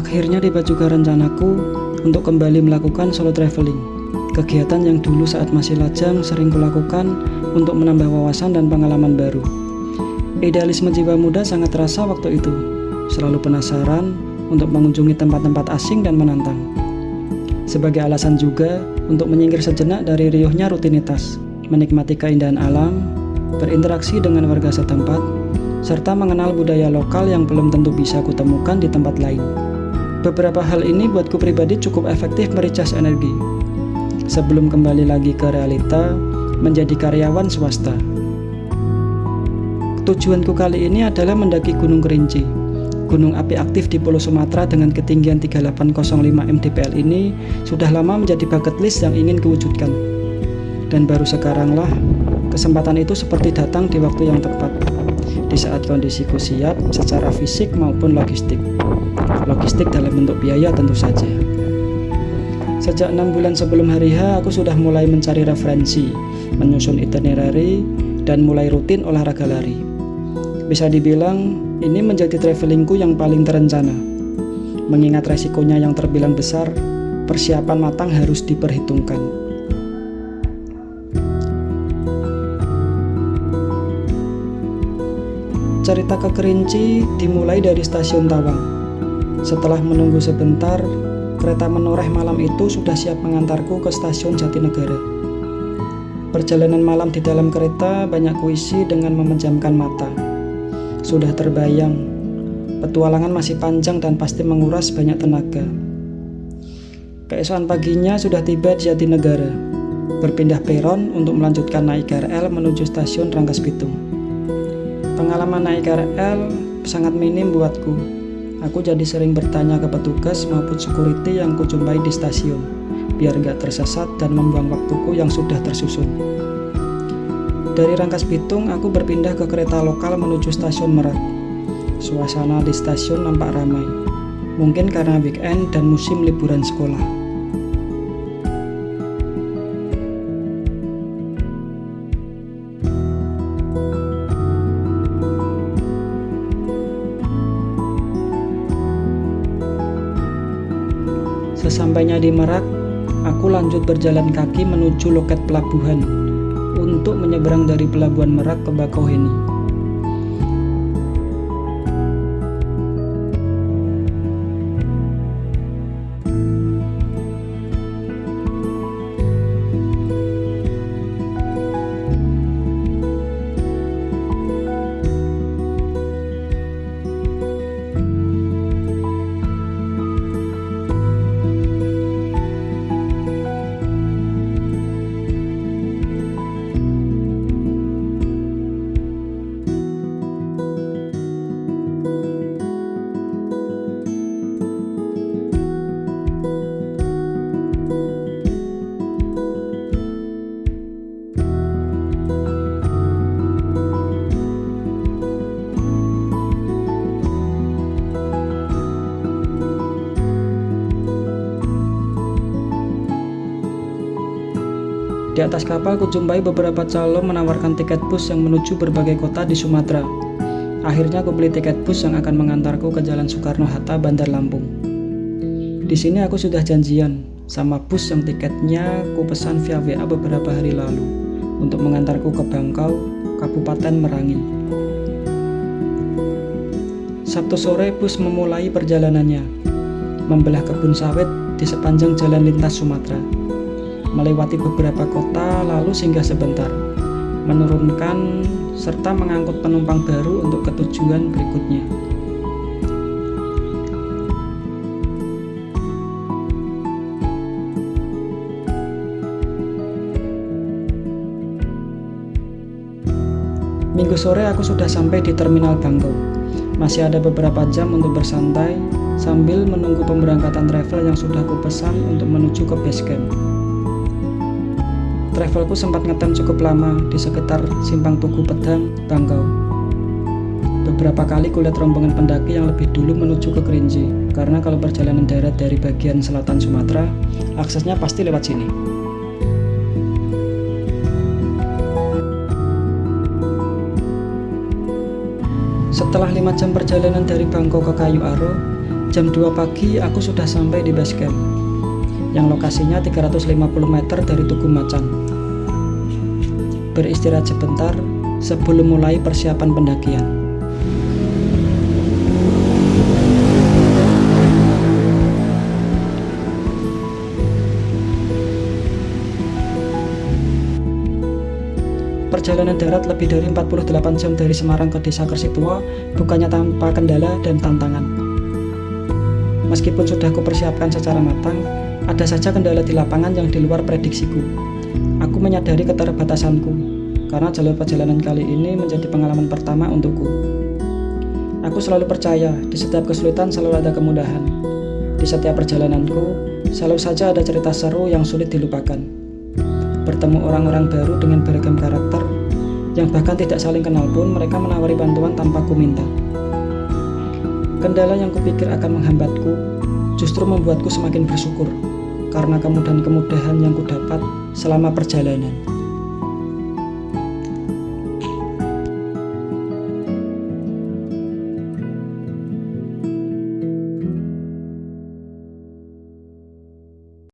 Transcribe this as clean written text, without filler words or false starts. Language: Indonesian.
Akhirnya tiba juga rencanaku untuk kembali melakukan solo traveling. Kegiatan yang dulu saat masih lajang sering kulakukan untuk menambah wawasan dan pengalaman baru. Idealisme jiwa muda sangat terasa waktu itu. Selalu penasaran untuk mengunjungi tempat-tempat asing dan menantang. Sebagai alasan juga untuk menyingkir sejenak dari riuhnya rutinitas, menikmati keindahan alam, berinteraksi dengan warga setempat, serta mengenal budaya lokal yang belum tentu bisa kutemukan di tempat lain. Beberapa hal ini buatku pribadi cukup efektif mericas energi sebelum kembali lagi ke realita menjadi karyawan swasta. Tujuanku kali ini adalah mendaki Gunung Kerinci. Gunung api aktif di Pulau Sumatera dengan ketinggian 3805 mdpl ini sudah lama menjadi bucket list yang ingin kuwujudkan. Dan baru sekaranglah kesempatan itu seperti datang di waktu yang tepat, di saat kondisiku siap secara fisik maupun logistik. Logistik dalam bentuk biaya tentu saja. Sejak 6 bulan sebelum hari H, aku sudah mulai mencari referensi, menyusun itinerary, dan mulai rutin olahraga lari. Bisa dibilang, ini menjadi travelingku yang paling terencana. Mengingat resikonya yang terbilang besar, persiapan matang harus diperhitungkan. Cerita ke Kerinci dimulai dari stasiun Tawang. Setelah menunggu sebentar, kereta menoreh malam itu sudah siap mengantarku ke stasiun Jatinegara. Perjalanan malam di dalam kereta banyak kuisi dengan memejamkan mata. Sudah terbayang, petualangan masih panjang dan pasti menguras banyak tenaga. Keesokan paginya sudah tiba di Jatinegara, berpindah peron untuk melanjutkan naik KRL menuju stasiun Rangkas Bitung. Pengalaman naik KRL sangat minim buatku. Aku jadi sering bertanya ke petugas maupun security yang kujumpai di stasiun, biar gak tersesat dan membuang waktuku yang sudah tersusun. Dari Rangkas Bitung, aku berpindah ke kereta lokal menuju stasiun Merak. Suasana di stasiun nampak ramai, mungkin karena weekend dan musim liburan sekolah. Sesampainya di Merak, aku lanjut berjalan kaki menuju loket pelabuhan untuk menyeberang dari pelabuhan Merak ke Bakauheni. Di atas kapal kujumpai beberapa calon menawarkan tiket bus yang menuju berbagai kota di Sumatera. Akhirnya aku beli tiket bus yang akan mengantarku ke Jalan Soekarno-Hatta, Bandar Lampung. Di sini aku sudah janjian sama bus yang tiketnya ku pesan via WA beberapa hari lalu untuk mengantarku ke Bangkau, Kabupaten Merangin. Sabtu sore bus memulai perjalanannya, membelah kebun sawit di sepanjang jalan lintas Sumatera, melewati beberapa kota lalu singgah sebentar, menurunkan serta mengangkut penumpang baru untuk ketujuan berikutnya. Minggu sore aku sudah sampai di Terminal Bangkok. Masih ada beberapa jam untuk bersantai sambil menunggu pemberangkatan travel yang sudah kupesan untuk menuju ke base camp. Travelku sempat ngetem cukup lama di sekitar Simpang Tugu Pedang, Bangkau. Beberapa kali kulihat rombongan pendaki yang lebih dulu menuju ke Kerinci, karena kalau perjalanan darat dari bagian selatan Sumatera, aksesnya pasti lewat sini. Setelah 5 jam perjalanan dari Bangkok ke Kayu Aro, Jam 2 pagi aku sudah sampai di base camp, yang lokasinya 350 meter dari Tugu Macan. Beristirahat sebentar sebelum mulai persiapan pendakian. Perjalanan darat lebih dari 48 jam dari Semarang ke Desa Kersitua bukannya tanpa kendala dan tantangan. Meskipun sudah kupersiapkan secara matang, ada saja kendala di lapangan yang di luar prediksiku. Aku menyadari keterbatasanku, karena jalur perjalanan kali ini menjadi pengalaman pertama untukku. Aku selalu percaya, di setiap kesulitan selalu ada kemudahan. Di setiap perjalananku, selalu saja ada cerita seru yang sulit dilupakan. Bertemu orang-orang baru dengan beragam karakter, yang bahkan tidak saling kenal pun mereka menawari bantuan tanpa ku minta. Kendala yang kupikir akan menghambatku, justru membuatku semakin bersyukur, karena kemudahan-kemudahan yang kudapat selama perjalanan.